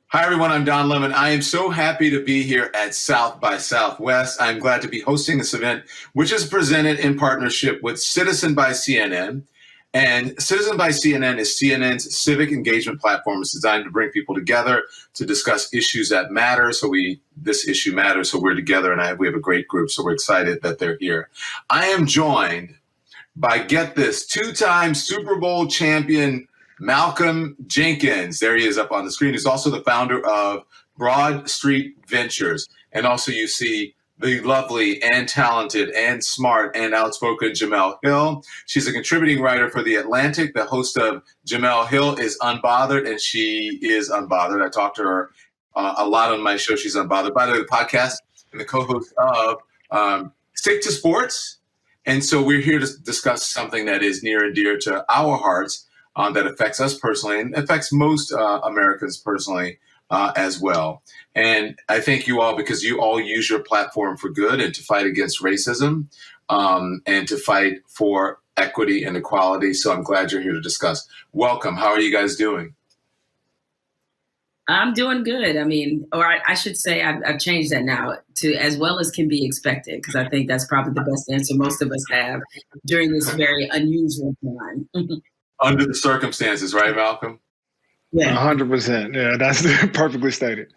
Hi, everyone. I'm Don Lemon. I am so happy to be here at South by Southwest. I'm glad to be hosting this event, which is presented in partnership with Citizen by CNN. And Citizen by CNN is CNN's civic engagement platform. It's designed to bring people together to discuss issues that matter. This issue matters, so we're together, and we have a great group. So we're excited that they're here. I am joined by, get this, two-time Super Bowl champion Malcolm Jenkins. There he is up on the screen. He's also the founder of Broad Street Ventures. And also you see the lovely and talented and smart and outspoken Jemele Hill. She's a contributing writer for The Atlantic. The host of Jemele Hill is Unbothered, and she is unbothered. I talked to her a lot on my show. She's unbothered. By the way, the podcast and the co-host of Stick to Sports. And so we're here to discuss something that is near and dear to our hearts, that affects us personally and affects most Americans personally as well. And I thank you all because you all use your platform for good and to fight against racism and to fight for equity and equality. So I'm glad you're here to discuss. Welcome. How are you guys doing? I'm doing good. I should say I've changed that now to as well as can be expected, because I think that's probably the best answer most of us have during this very unusual time. Under the circumstances, right, Malcolm? Yeah, 100%. Yeah, that's perfectly stated.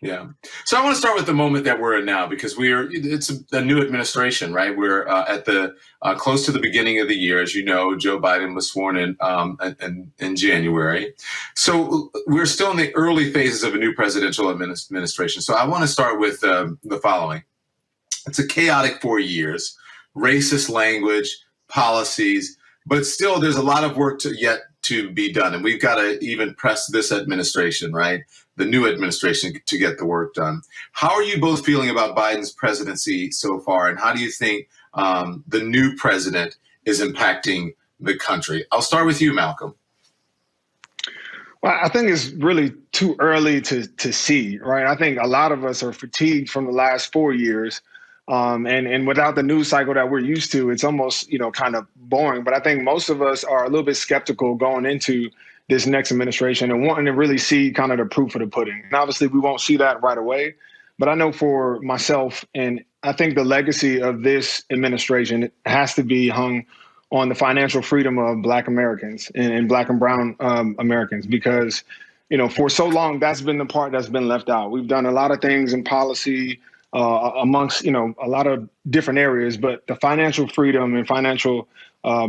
Yeah. So I want to start with the moment that we're in now, because it's a new administration, right? We're at the close to the beginning of the year. As you know, Joe Biden was sworn in January. So we're still in the early phases of a new presidential administration. So I want to start with the following. It's a chaotic 4 years, racist language, policies, but still there's a lot of work yet to be done. And we've got to even press this administration, right? The new administration, to get the work done. How are you both feeling about Biden's presidency so far? And how do you think the new president is impacting the country? I'll start with you, Malcolm. Well, I think it's really too early to see, right? I think a lot of us are fatigued from the last 4 years. And without the news cycle that we're used to, it's almost, kind of boring. But I think most of us are a little bit skeptical going into this next administration and wanting to really see kind of the proof of the pudding. And obviously, we won't see that right away. But I know for myself, and I think the legacy of this administration has to be hung on the financial freedom of Black Americans and Black and brown Americans, because, for so long, that's been the part that's been left out. We've done a lot of things in policy amongst, a lot of different areas, but the financial freedom and financial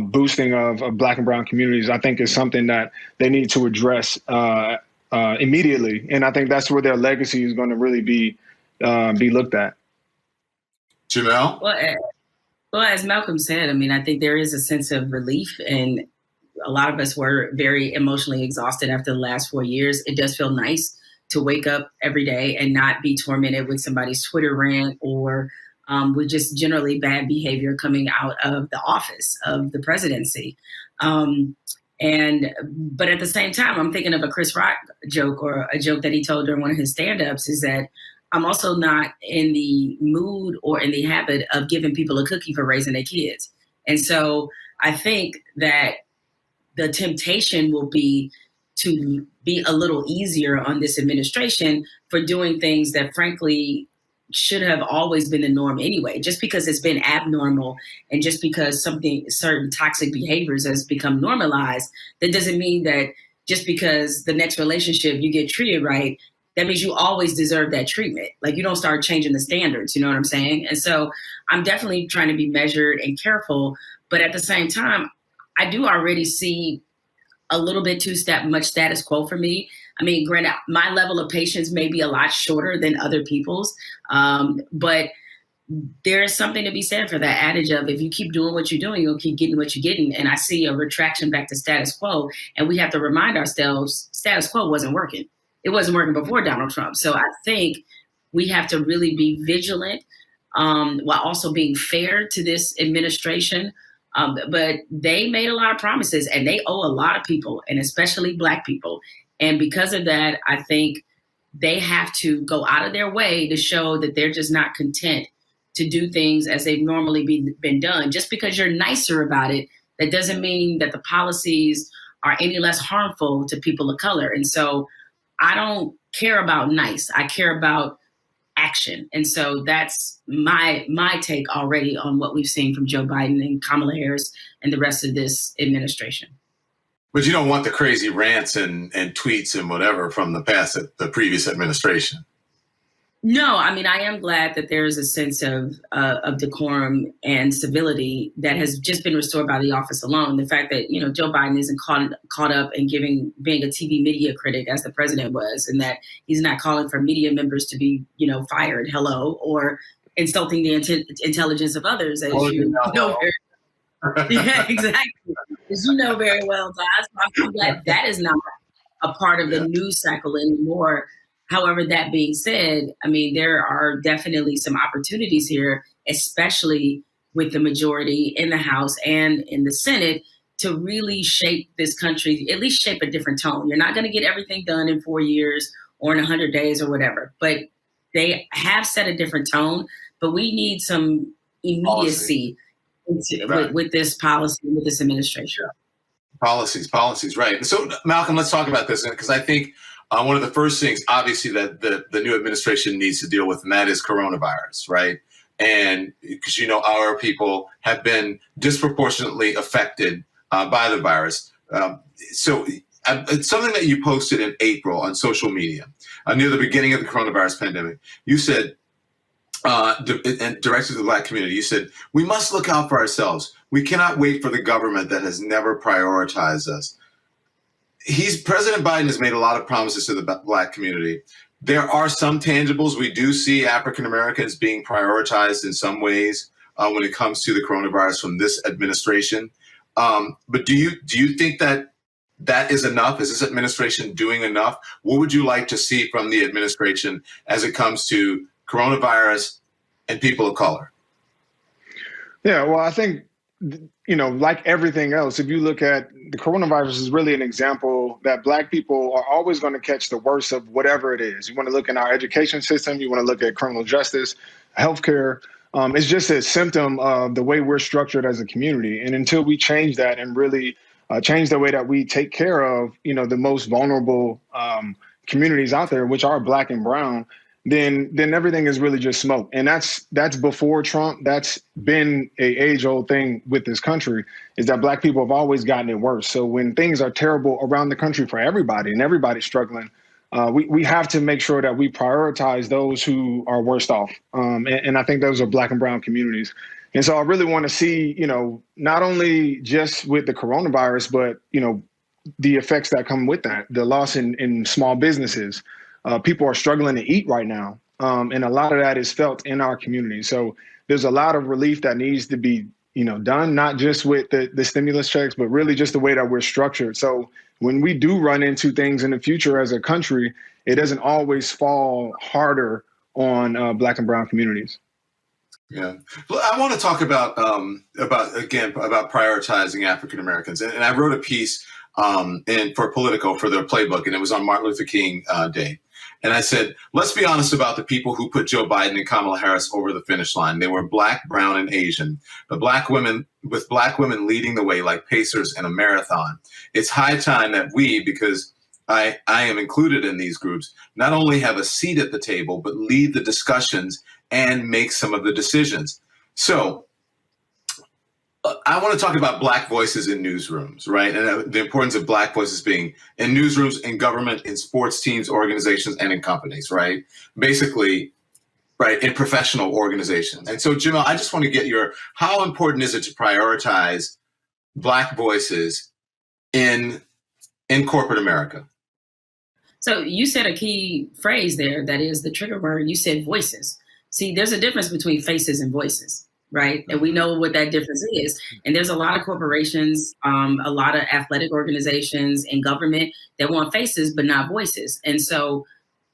boosting of Black and brown communities, I think, is something that they need to address immediately. And I think that's where their legacy is going to really be looked at. Jemele? Well, as Malcolm said, I think there is a sense of relief, and a lot of us were very emotionally exhausted after the last 4 years. It does feel nice to wake up every day and not be tormented with somebody's Twitter rant or with just generally bad behavior coming out of the office of the presidency. But at the same time, I'm thinking of a Chris Rock joke, or a joke that he told during one of his stand-ups, is that I'm also not in the mood or in the habit of giving people a cookie for raising their kids. And so I think that the temptation will be to be a little easier on this administration for doing things that, frankly, should have always been the norm anyway. Just because it's been abnormal and just because certain toxic behaviors has become normalized, that doesn't mean that just because the next relationship you get treated right, that means you always deserve that treatment. Like, you don't start changing the standards, you know what I'm saying? And so I'm definitely trying to be measured and careful, but at the same time, I do already see a little bit too much status quo for me. Granted, my level of patience may be a lot shorter than other people's, but there is something to be said for that adage of, if you keep doing what you're doing, you'll keep getting what you're getting. And I see a retraction back to status quo, and we have to remind ourselves status quo wasn't working. It wasn't working before Donald Trump. So I think we have to really be vigilant while also being fair to this administration. But they made a lot of promises, and they owe a lot of people, and especially Black people. And because of that, I think they have to go out of their way to show that they're just not content to do things as they've normally been done. Just because you're nicer about it, that doesn't mean that the policies are any less harmful to people of color. And so I don't care about nice. I care about action. And so that's my take already on what we've seen from Joe Biden and Kamala Harris and the rest of this administration. But you don't want the crazy rants and tweets and whatever from the previous administration. No, I mean, I am glad that there is a sense of decorum and civility that has just been restored by the office alone. The fact that, Joe Biden isn't caught up in being a TV media critic as the president was, and that he's not calling for media members to be, fired, or insulting the intelligence of others, as yeah, exactly. As you know very well, Todd. So I'm glad that is not a part of the news cycle anymore. However, that being said, I mean, there are definitely some opportunities here, especially with the majority in the House and in the Senate, to really shape this country, at least shape a different tone. You're not going to get everything done in 4 years or in 100 days or whatever, but they have set a different tone. But we need some immediacy with this policy, with this administration. Policies, right. And so, Malcolm, let's talk about this, because I think one of the first things, obviously, that the new administration needs to deal with, and that is coronavirus, right? And because, our people have been disproportionately affected by the virus. So it's something that you posted in April on social media near the beginning of the coronavirus pandemic. You said, and directed to the Black community, you said, we must look out for ourselves. We cannot wait for the government that has never prioritized us. President Biden has made a lot of promises to the Black community. There are some tangibles. We do see African Americans being prioritized in some ways when it comes to the coronavirus from this administration. But do you think that is enough? Is this administration doing enough? What would you like to see from the administration as it comes to coronavirus and people of color? Yeah, well, I think, like everything else, if you look at the coronavirus is really an example that Black people are always going to catch the worst of whatever it is. You want to look in our education system, you want to look at criminal justice, healthcare. It's just a symptom of the way we're structured as a community. And until we change that and really change the way that we take care of, the most vulnerable communities out there, which are Black and brown, then everything is really just smoke. And that's before Trump. That's been a age-old thing with this country, is that Black people have always gotten it worse. So when things are terrible around the country for everybody and everybody's struggling, we have to make sure that we prioritize those who are worst off. And I think those are Black and brown communities. And so I really want to see, not only just with the coronavirus, but, the effects that come with that, the loss in small businesses. People are struggling to eat right now. And a lot of that is felt in our community. So there's a lot of relief that needs to be, done, not just with the stimulus checks, but really just the way that we're structured. So when we do run into things in the future as a country, it doesn't always fall harder on Black and brown communities. Yeah. Well, I want to talk about prioritizing African Americans. And I wrote a piece for Politico for their playbook, and it was on Martin Luther King Day. And I said, let's be honest about the people who put Joe Biden and Kamala Harris over the finish line. They were Black, brown, and Asian, but Black women leading the way like pacers in a marathon. It's high time that we, because I am included in these groups, not only have a seat at the table, but lead the discussions and make some of the decisions. So I want to talk about Black voices in newsrooms, right? And the importance of Black voices being in newsrooms, in government, in sports teams, organizations, and in companies, right? Basically, right, in professional organizations. And so, Jemele, I just want to get how important is it to prioritize Black voices in corporate America? So you said a key phrase there, that is the trigger word. You said voices. See, there's a difference between faces and voices. Right. And we know what that difference is. And there's a lot of corporations, a lot of athletic organizations and government that want faces, but not voices. And so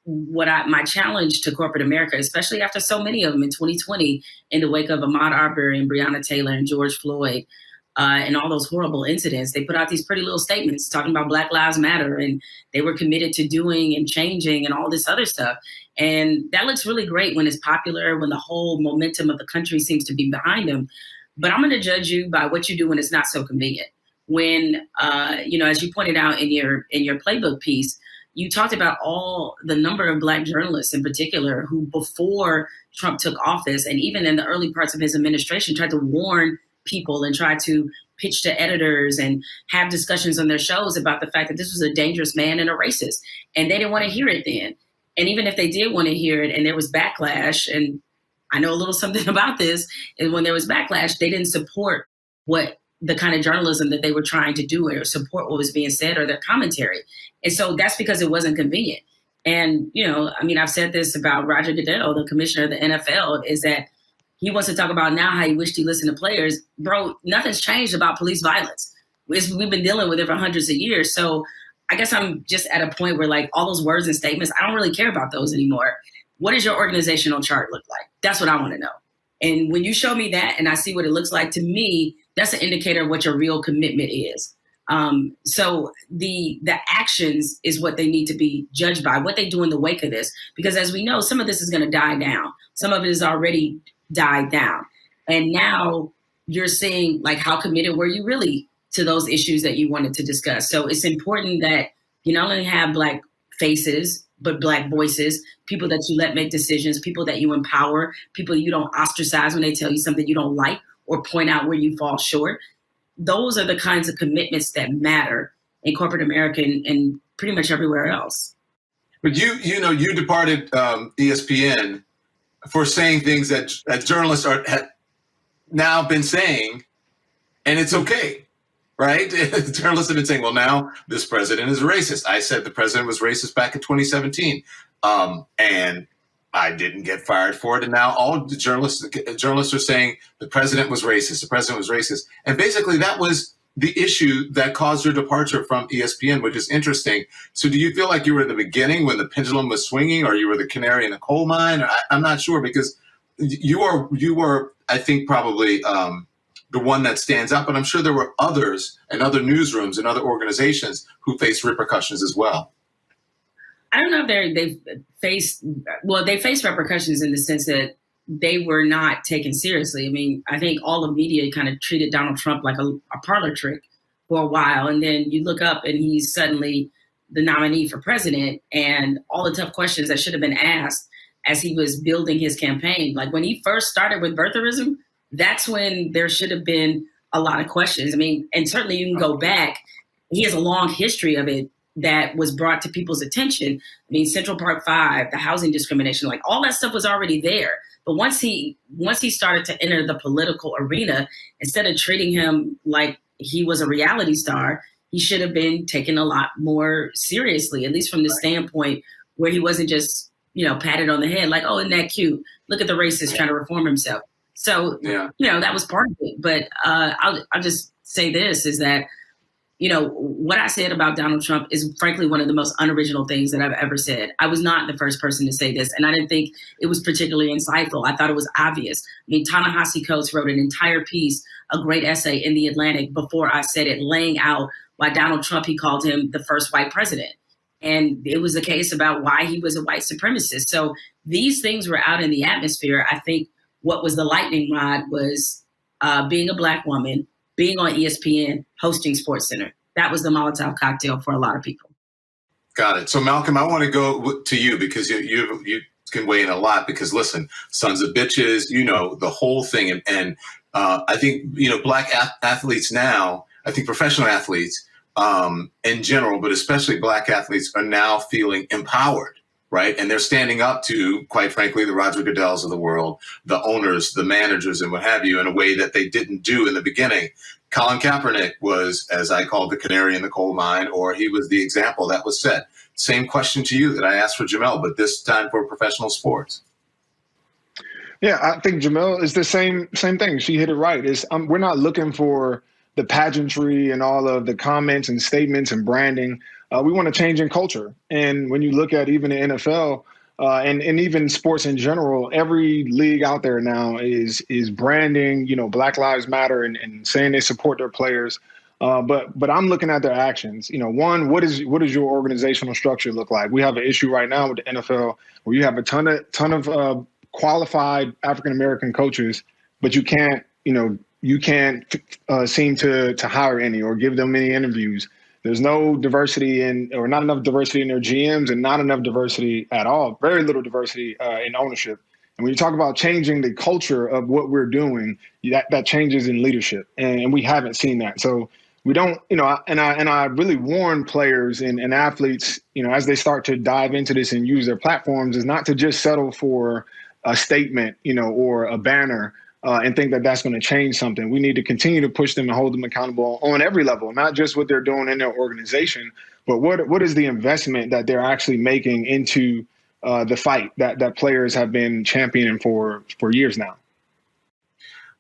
my challenge to corporate America, especially after so many of them in 2020, in the wake of Ahmaud Arbery and Breonna Taylor and George Floyd, and all those horrible incidents, they put out these pretty little statements talking about Black Lives Matter, and they were committed to doing and changing and all this other stuff. And that looks really great when it's popular, when the whole momentum of the country seems to be behind them. But I'm going to judge you by what you do when it's not so convenient. When, as you pointed out in your playbook piece, you talked about all the number of Black journalists in particular who, before Trump took office and even in the early parts of his administration, tried to warn people and tried to pitch to editors and have discussions on their shows about the fact that this was a dangerous man and a racist. And they didn't want to hear it then. And even if they did want to hear it and there was backlash, and I know a little something about this, and when there was backlash, they didn't support what the kind of journalism that they were trying to do or support what was being said or their commentary. And so that's because it wasn't convenient. And, you know, I mean, I've said this about Roger Goodell, the commissioner of the NFL, is that he wants to talk about now how he wished he listened to players. Bro, nothing's changed about police violence. We've been dealing with it for hundreds of years. So I guess I'm just at a point where, like, all those words and statements, I don't really care about those anymore. What does your organizational chart look like? That's what I want to know. And when you show me that and I see what it looks like, to me, that's an indicator of what your real commitment is. So the actions is what they need to be judged by, what they do in the wake of this. Because as we know, some of this is going to die down. Some of it has already died down. And now you're seeing, like, how committed were you really to those issues that you wanted to discuss? So it's important that you not only have Black faces, but Black voices, people that you let make decisions, people that you empower, people you don't ostracize when they tell you something you don't like or point out where you fall short. Those are the kinds of commitments that matter in corporate America and pretty much everywhere else. But you departed ESPN for saying things that journalists have now been saying, and it's okay, right? Journalists have been saying, well, now this president is racist. I said the president was racist back in 2017, and I didn't get fired for it. And now all the journalists are saying the president was racist. The president was racist. And basically that was the issue that caused your departure from ESPN, which is interesting. So do you feel like you were at the beginning when the pendulum was swinging, or you were the canary in the coal mine? I'm not sure, because you were, I think, probably the one that stands out, but I'm sure there were others and other newsrooms and other organizations who faced repercussions as well. I don't know if they faced repercussions in the sense that they were not taken seriously. I mean, I think all of media kind of treated Donald Trump like a parlor trick for a while. And then you look up and he's suddenly the nominee for president, and all the tough questions that should have been asked as he was building his campaign. Like when he first started with birtherism, that's when there should have been a lot of questions. I mean, and certainly you can go back. He has a long history of it that was brought to people's attention. I mean, Central Park 5, the housing discrimination, like all that stuff was already there. But once he started to enter the political arena, instead of treating him like he was a reality star, he should have been taken a lot more seriously, at least from the standpoint where he wasn't just, patted on the head like, oh, isn't that cute? Look at the racist trying to reform himself. So, that was part of it. But I'll just say this is that, what I said about Donald Trump is frankly one of the most unoriginal things that I've ever said. I was not the first person to say this, and I didn't think it was particularly insightful. I thought it was obvious. I mean, Ta-Nehisi Coates wrote an entire piece, a great essay in The Atlantic before I said it, laying out why Donald Trump, he called him the first white president. And it was a case about why he was a white supremacist. So these things were out in the atmosphere. I think what was the lightning rod was being a Black woman, being on ESPN, hosting SportsCenter. That was the Molotov cocktail for a lot of people. Got it. So Malcolm, I want to go to you because you can weigh in a lot, because listen, sons of bitches, the whole thing. And I think, Black athletes now, I think professional athletes in general, but especially Black athletes, are now feeling empowered. Right. And they're standing up to, quite frankly, the Roger Goodells of the world, the owners, the managers, and what have you, in a way that they didn't do in the beginning. Colin Kaepernick was, as I called, the canary in the coal mine, or he was the example that was set. Same question to you that I asked for Jemele, but this time for professional sports. Yeah, I think Jemele is the same thing. She hit it right. We're not looking for the pageantry and all of the comments and statements and branding. We want to change in culture. And when you look at even the NFL and even sports in general, every league out there now is branding, Black Lives Matter and saying they support their players. But I'm looking at their actions. One, what does your organizational structure look like? We have an issue right now with the NFL where you have a ton of qualified African-American coaches, but you can't seem to hire any or give them any interviews. There's no diversity or not enough diversity in their GMs, and not enough diversity at all. Very little diversity in ownership. And when you talk about changing the culture of what we're doing, that changes in leadership, and we haven't seen that. So we don't, and I really warn players and athletes, as they start to dive into this and use their platforms, is not to just settle for a statement, or a banner, and think that that's going to change something. We need to continue to push them and hold them accountable on every level, not just what they're doing in their organization, but what is the investment that they're actually making into the fight that players have been championing for years now.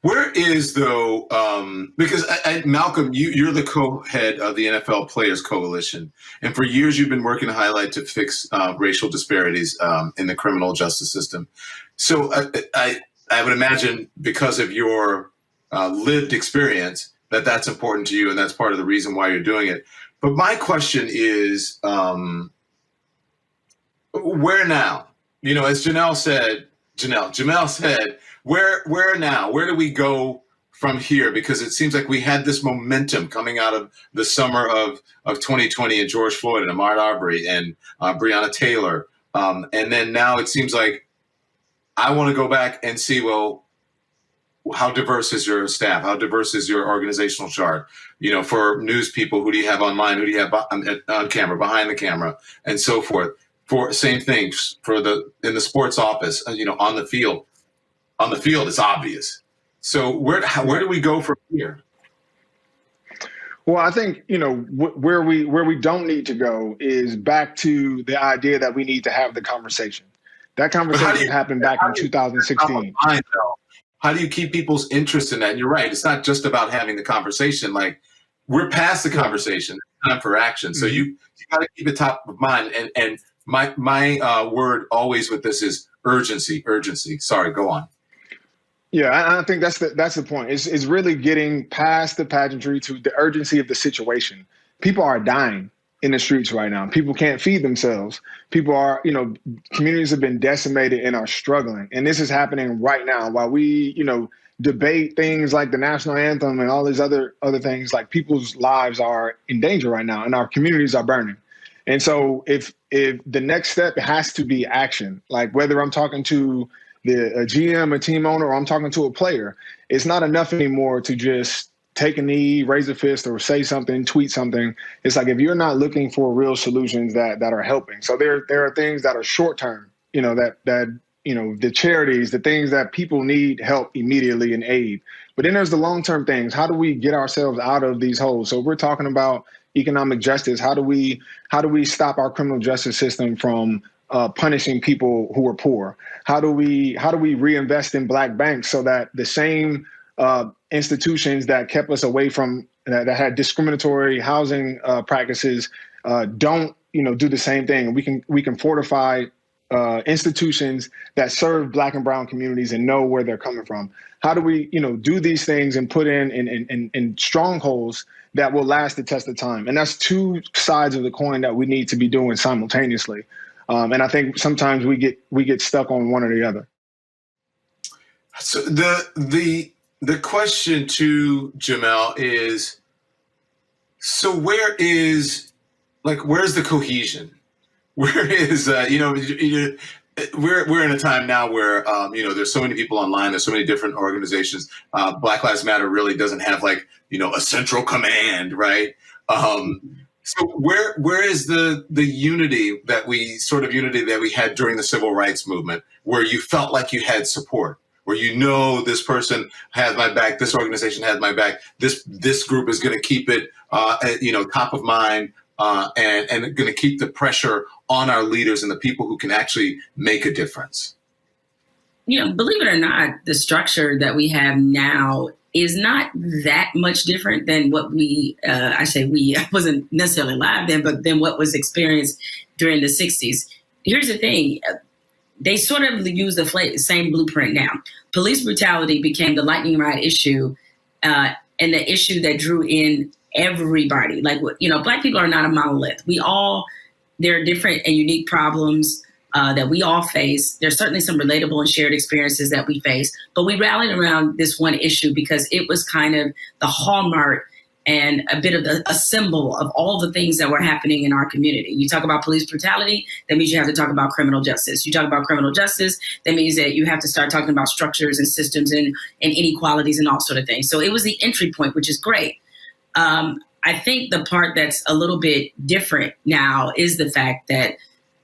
Where is, though, because Malcolm, you're the co-head of the NFL Players Coalition, and for years you've been working to highlight to fix racial disparities in the criminal justice system. So I would imagine, because of your lived experience, that's important to you, and that's part of the reason why you're doing it. But my question is, where now? As Jemele said, where now? Where do we go from here? Because it seems like we had this momentum coming out of the summer of 2020 and George Floyd and Ahmaud Arbery and Breonna Taylor. And then now it seems like I want to go back and see, well, how diverse is your staff? How diverse is your organizational chart? For news people, who do you have online? Who do you have on camera, behind the camera, and so forth? For same things in the sports office, on the field. On the field, it's obvious. So where do we go from here? Well, I think, where we don't need to go is back to the idea that we need to have the conversation. That conversation happened back in 2016. How do you keep people's interest in that? And you're right. It's not just about having the conversation. Like, we're past the conversation. It's time for action. So you got to keep it top of mind. And my word always with this is urgency. Sorry, go on. Yeah, I think that's the point. It's really getting past the pageantry to the urgency of the situation. People are dying in the streets right now. People can't feed themselves. People are, communities have been decimated and are struggling. And this is happening right now while we, debate things like the national anthem and all these other things. Like, people's lives are in danger right now and our communities are burning. And so if the next step has to be action, like whether I'm talking to a GM, a team owner, or I'm talking to a player, it's not enough anymore to just take a knee, raise a fist, or say something, tweet something. It's like, if you're not looking for real solutions that are helping. So there are things that are short term, the charities, the things that people need help immediately and aid. But then there's the long term things. How do we get ourselves out of these holes? So we're talking about economic justice. How do we stop our criminal justice system from punishing people who are poor? How do we reinvest in Black banks so that the same institutions that kept us away from that had discriminatory housing practices don't do the same thing? We can fortify institutions that serve Black and brown communities and know where they're coming from. How do we do these things and put in strongholds that will last the test of time? And that's two sides of the coin that we need to be doing simultaneously. And I think sometimes we get stuck on one or the other. So the question to Jemele is, so where's the cohesion? Where is we're in a time now where there's so many people online, there's so many different organizations. Black Lives Matter really doesn't have a central command, right? So where is the unity that we had during the civil rights movement, where you felt like you had support, where this person has my back, this organization has my back, this group is going to keep it top of mind, and going to keep the pressure on our leaders and the people who can actually make a difference? Believe it or not, the structure that we have now is not that much different than what I wasn't necessarily alive then, but then what was experienced during the 60s. Here's the thing. They sort of use the same blueprint now. Police brutality became the lightning rod issue, and the issue that drew in everybody. Black people are not a monolith. There are different and unique problems that we all face. There's certainly some relatable and shared experiences that we face, but we rallied around this one issue because it was kind of the hallmark and a bit of a symbol of all the things that were happening in our community. You talk about police brutality, that means you have to talk about criminal justice. You talk about criminal justice, that means that you have to start talking about structures and systems and inequalities and all sort of things. So it was the entry point, which is great. I think the part that's a little bit different now is the fact that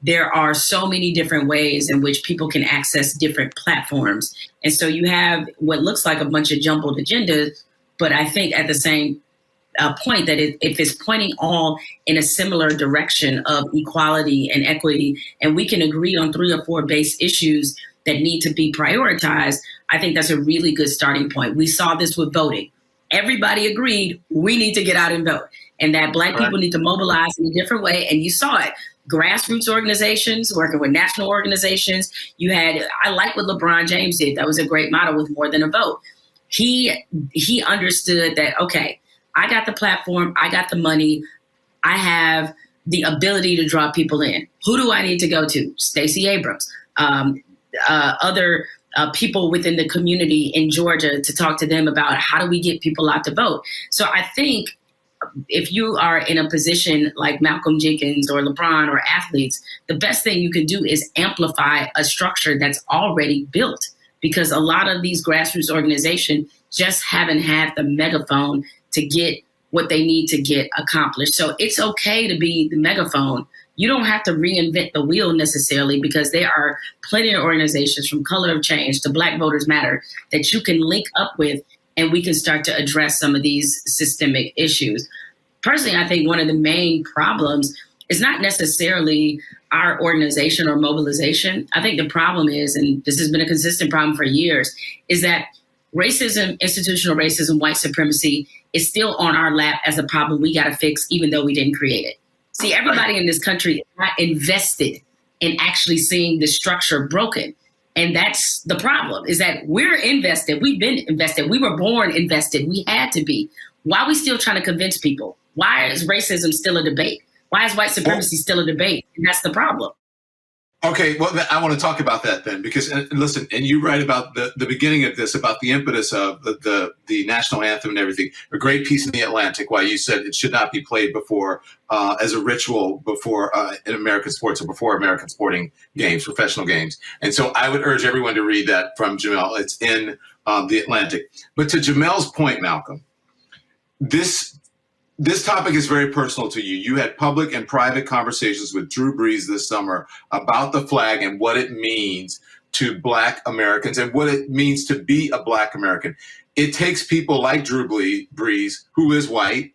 there are so many different ways in which people can access different platforms. And so you have what looks like a bunch of jumbled agendas, but I think at the same point that if it's pointing all in a similar direction of equality and equity, and we can agree on 3 or 4 base issues that need to be prioritized, I think that's a really good starting point. We saw this with voting. Everybody agreed we need to get out and vote, and that Black people need to mobilize in a different way. And you saw it. Grassroots organizations working with national organizations. I like what LeBron James did. That was a great model with More Than a Vote. He understood that, okay, I got the platform, I got the money, I have the ability to draw people in. Who do I need to go to? Stacey Abrams, other people within the community in Georgia to talk to them about how do we get people out to vote. So I think if you are in a position like Malcolm Jenkins or LeBron or athletes, the best thing you can do is amplify a structure that's already built, because a lot of these grassroots organizations just haven't had the megaphone to get what they need to get accomplished. So it's okay to be the megaphone. You don't have to reinvent the wheel necessarily, because there are plenty of organizations from Color of Change to Black Voters Matter that you can link up with, and we can start to address some of these systemic issues. Personally, I think one of the main problems is not necessarily our organization or mobilization. I think the problem is, and this has been a consistent problem for years, is that racism, institutional racism, white supremacy is still on our lap as a problem we got to fix, even though we didn't create it. See, everybody in this country is not invested in actually seeing the structure broken. And that's the problem, is that we're invested. We've been invested. We were born invested. We had to be. Why are we still trying to convince people? Why is racism still a debate? Why is white supremacy still a debate? And that's the problem. Okay, well, I want to talk about that then, because listen, and you write about the beginning of this, about the impetus of the national anthem and everything. A great piece in the Atlantic, why you said it should not be played before as a ritual before in American sports or before American sporting games, professional games. And so I would urge everyone to read that from Jemele. It's in the Atlantic. But to Jemele's point, Malcolm, this topic is very personal to you. You had public and private conversations with Drew Brees this summer about the flag and what it means to Black Americans and what it means to be a Black American. It takes people like Drew Brees, who is white,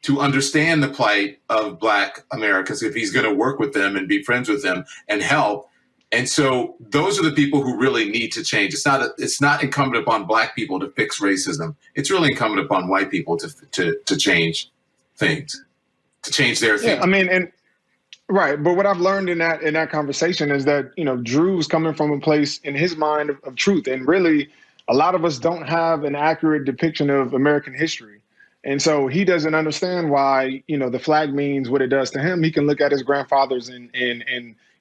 to understand the plight of Black Americans if he's going to work with them and be friends with them and help. And so those are the people who really need to change. It's not incumbent upon Black people to fix racism. It's really incumbent upon white people to change things, to change their things. Yeah, I mean, right. But what I've learned in that conversation is that, Drew's coming from a place in his mind of truth. And really, a lot of us don't have an accurate depiction of American history. And so he doesn't understand why, the flag means what it does to him. He can look at his grandfathers and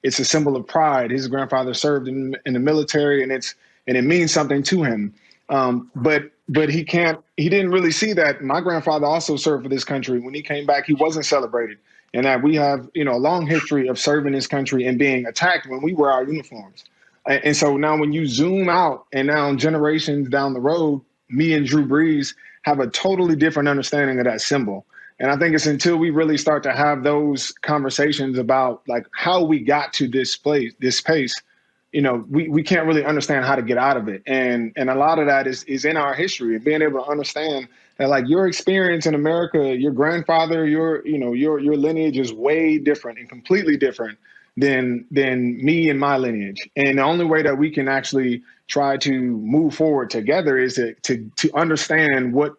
it's a symbol of pride. His grandfather served in the military, and it means something to him. But he didn't really see that my grandfather also served for this country. When he came back, he wasn't celebrated. And that we have, a long history of serving this country and being attacked when we wear our uniforms. And so now when you zoom out and now generations down the road, me and Drew Brees have a totally different understanding of that symbol. And I think it's until we really start to have those conversations about like how we got to this space, we can't really understand how to get out of it. And a lot of that is in our history, and being able to understand that like your experience in America, your grandfather, your lineage is way different and completely different than me and my lineage. And the only way that we can actually try to move forward together is to understand what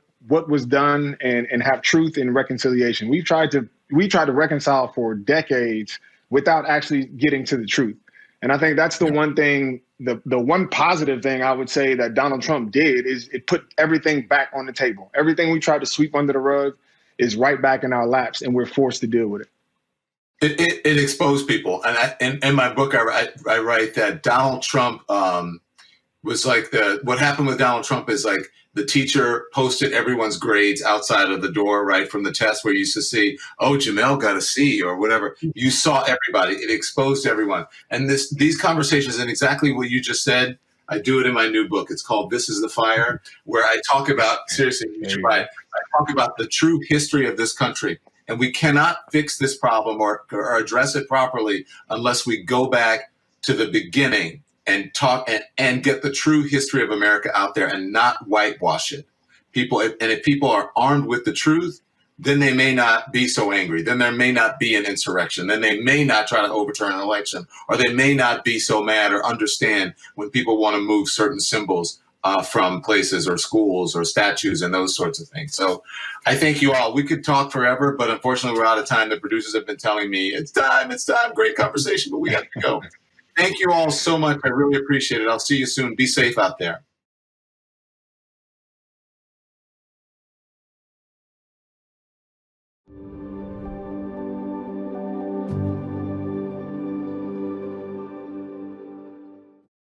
was done and have truth and reconciliation. We tried to reconcile for decades without actually getting to the truth. And I think that's the one thing, the one positive thing I would say that Donald Trump did is it put everything back on the table. Everything we tried to sweep under the rug is right back in our laps, and we're forced to deal with it. It exposed people. And in my book, I write that Donald Trump was like what happened with Donald Trump is like the teacher posted everyone's grades outside of the door, right, from the test, where you used to see, oh, Jemele got a C or whatever. You saw everybody. It exposed everyone. And these conversations, and exactly what you just said, I do it in my new book. It's called This is the Fire, where I talk about, seriously, you should buy it. I talk about the true history of this country. And we cannot fix this problem or address it properly unless we go back to the beginning and talk and get the true history of America out there and not whitewash it. If people are armed with the truth, then they may not be so angry. Then there may not be an insurrection. Then they may not try to overturn an election, or they may not be so mad or understand when people want to move certain symbols from places or schools or statues and those sorts of things. So I thank you all. We could talk forever, but unfortunately we're out of time. The producers have been telling me it's time. Great conversation, but we got to go. Thank you all so much. I really appreciate it. I'll see you soon. Be safe out there.